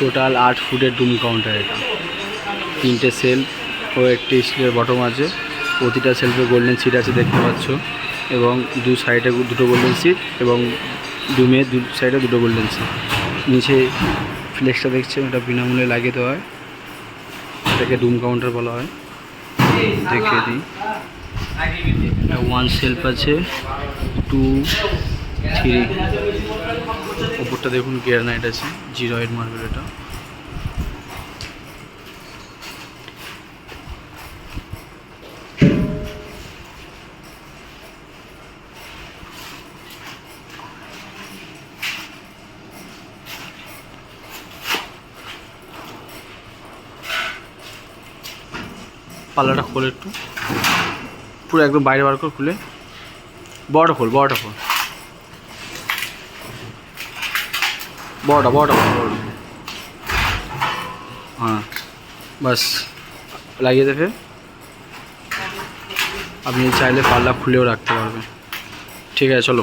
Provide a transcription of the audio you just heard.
Total 8 ফুটের ডুম counter. এটা 3টে সেলফ ও একটি স্টিলের বটম আছে। প্রতিটা সেলফে গোল্ডেন সিট আছে দেখতে পাচ্ছ, এবং দু সাইডে দুটো গোল্ডেন সিট, এবং ডুমে দু সাইডে দুটো গোল্ডেন সিট। নিচে ফ্লেক্সটা দেখছেন, এটা বিনামূল্যে লাগিয়ে দেওয়া হয়, এটাকে ডুম কাউন্টার বলা হয়। দেখিয়ে দিই, 1 সেলফ আছে, 2, 3, উপরটা দেখুন গ্রানাইট আছে, 08 মার্বেল। এটা পাল্লাটা খোল একটু, পুরো একদম বাইরে বার করে খুলে, বড়টা খোল, বড়টা খোল, বড়টা খোল, হ্যাঁ বাস লাগিয়ে দেবে। আপনি চাইলে পাল্লা খুলেও রাখতে পারবেন। ঠিক আছে, চলো।